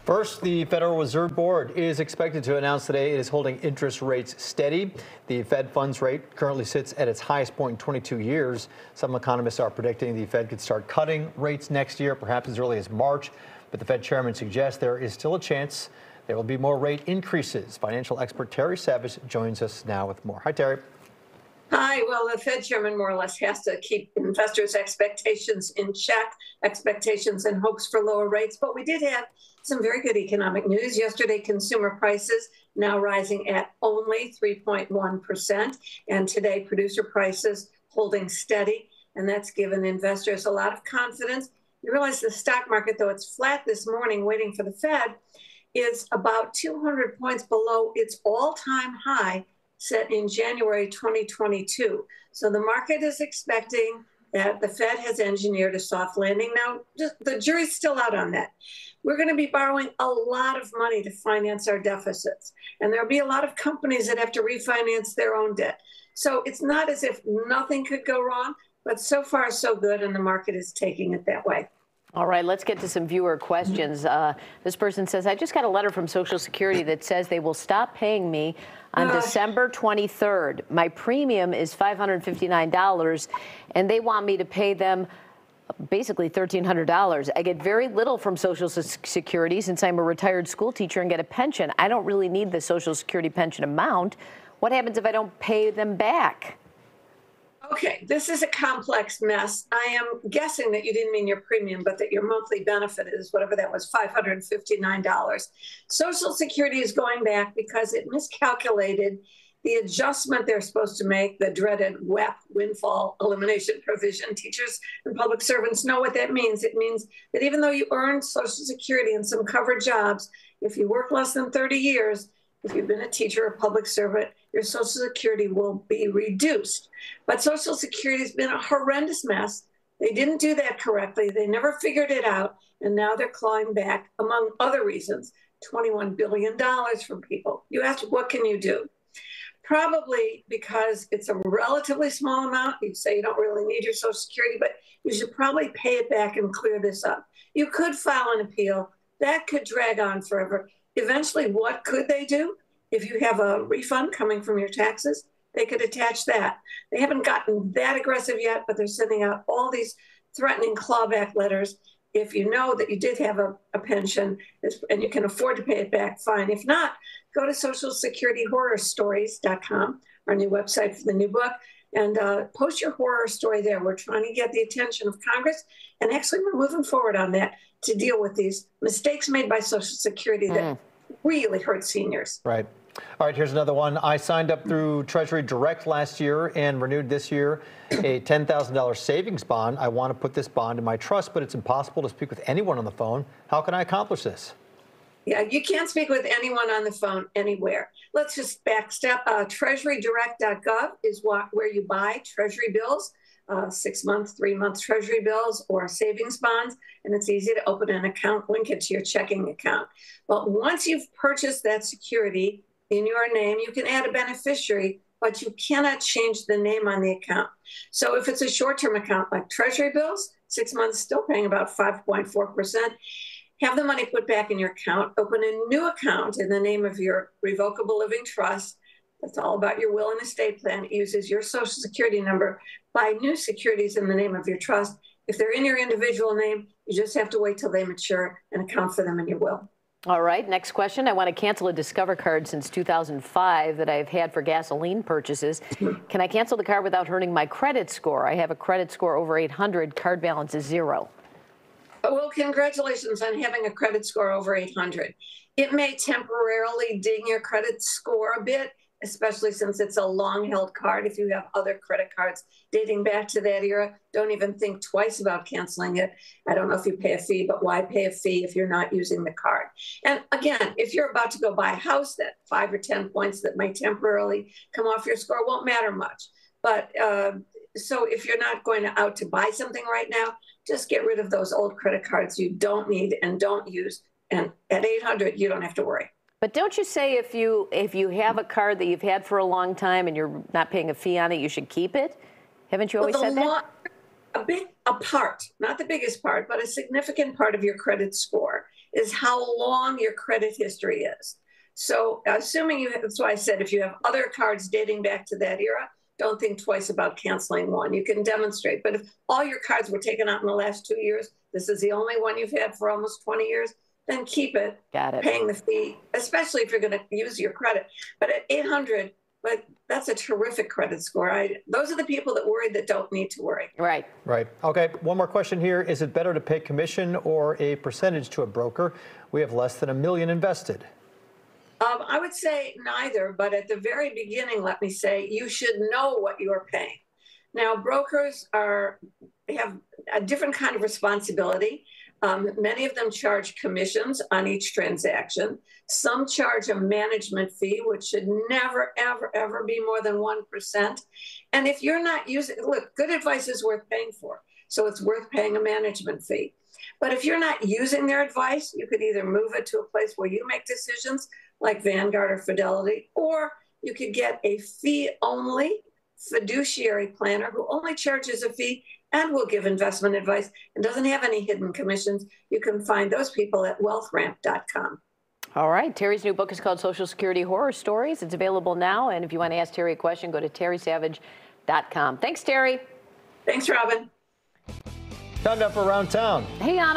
First, the Federal Reserve Board is expected to announce today it is holding interest rates steady. The Fed funds rate currently sits at its highest point in 22 years. Some economists are predicting the Fed could start cutting rates next year, perhaps as early as March. But the Fed chairman suggests there is still a chance there will be more rate increases. Financial expert Terry Savage joins us now with more. Hi, Terry. Hi. Well, the Fed chairman more or less has to keep investors' expectations in check, expectations and hopes for lower rates. But we did have some very good economic news. Yesterday, consumer prices now rising at only 3.1%. And today, producer prices holding steady. And that's given investors a lot of confidence. You realize the stock market, though it's flat this morning waiting for the Fed, is about 200 points below its all-time high set in January 2022. So the market is expecting that the Fed has engineered a soft landing. Now, the jury's still out on that. We're going to be borrowing a lot of money to finance our deficits. And there'll be a lot of companies that have to refinance their own debt. So it's not as if nothing could go wrong, but so far so good, and the market is taking it that way. All right, let's get to some viewer questions. This person says, I just got a letter from Social Security that says they will stop paying me on December 23rd. My premium is $559, and they want me to pay them basically $1,300. I get very little from Social Security since I'm a retired school teacher and get a pension. I don't really need the Social Security pension amount. What happens if I don't pay them back? Okay, this is a complex mess. I am guessing that you didn't mean your premium, but that your monthly benefit is whatever that was, $559. Social Security is going back because it miscalculated the adjustment they're supposed to make, the dreaded WEP, windfall elimination provision. Teachers and public servants know what that means. It means that even though you earned Social Security in some covered jobs, if you work less than 30 years, if you've been a teacher or public servant, your Social Security will be reduced. But Social Security has been a horrendous mess. They didn't do that correctly. They never figured it out. And now they're clawing back, among other reasons, $21 billion from people. You ask, what can you do? Probably because it's a relatively small amount. You'd say you don't really need your Social Security, but you should probably pay it back and clear this up. You could file an appeal. That could drag on forever. Eventually, what could they do? If you have a refund coming from your taxes, they could attach that. They haven't gotten that aggressive yet, but they're sending out all these threatening clawback letters. If you know that you did have a pension and you can afford to pay it back, fine. If not, go to socialsecurityhorrorstories.com, our new website for the new book, and post your horror story there. We're trying to get the attention of Congress, and actually we're moving forward on that to deal with these mistakes made by Social Security that really hurt seniors. Right. All right, here's another one. I signed up through Treasury Direct last year and renewed this year a $10,000 savings bond. I want to put this bond in my trust, but it's impossible to speak with anyone on the phone. How can I accomplish this? Yeah, you can't speak with anyone on the phone anywhere. Let's just backstep. TreasuryDirect.gov is where you buy Treasury bills, 6-month, 3-month Treasury bills or savings bonds, and it's easy to open an account, link it to your checking account. But once you've purchased that security in your name, you can add a beneficiary, but you cannot change the name on the account. So if it's a short-term account like Treasury bills, 6 months, still paying about 5.4%, have the money put back in your account, open a new account in the name of your revocable living trust. That's all about your will and estate plan. It uses your Social Security number. Buy new securities in the name of your trust. If they're in your individual name, you just have to wait till they mature and account for them in your will. All right, next question. I want to cancel a Discover card since 2005 that I've had for gasoline purchases. Can I cancel the card without hurting my credit score? I have a credit score over 800. Card balance is 0. Well, congratulations on having a credit score over 800. It may temporarily ding your credit score a bit, especially since it's a long-held card. If you have other credit cards dating back to that era, don't even think twice about canceling it. I don't know if you pay a fee, but why pay a fee if you're not using the card? And again, if you're about to go buy a house, that 5 or 10 points that might temporarily come off your score won't matter much. But so if you're not going out to buy something right now, just get rid of those old credit cards you don't need and don't use. And at 800, you don't have to worry. But don't you say if you have a card that you've had for a long time and you're not paying a fee on it, you should keep it? Haven't you always said that? A part, not the biggest part, but a significant part of your credit score is how long your credit history is. So assuming you have, that's why I said if you have other cards dating back to that era, don't think twice about canceling one. You can demonstrate. But if all your cards were taken out in the last 2 years, this is the only one you've had for almost 20 years, then keep it, Got it. paying the fee, especially if you're going to use your credit. But at 800, but that's a terrific credit score. Those are the people that worry that don't need to worry. Right. Right. Okay. One more question here. Is it better to pay commission or a percentage to a broker? We have less than $1 million invested. I would say neither, but at the very beginning, let me say, you should know what you are paying. Now, brokers have a different kind of responsibility. Many of them charge commissions on each transaction. Some charge a management fee, which should never, ever, ever be more than 1%. And if you're not using, look, good advice is worth paying for. So it's worth paying a management fee. But if you're not using their advice, you could either move it to a place where you make decisions like Vanguard or Fidelity, or you could get a fee-only fiduciary planner who only charges a fee and will give investment advice and doesn't have any hidden commissions. You can find those people at wealthramp.com. All right. Terry's new book is called Social Security Horror Stories. It's available now. And if you want to ask Terry a question, go to terrysavage.com. Thanks, Terry. Thanks, Robin. Time now for Around Town. Hey, Anna.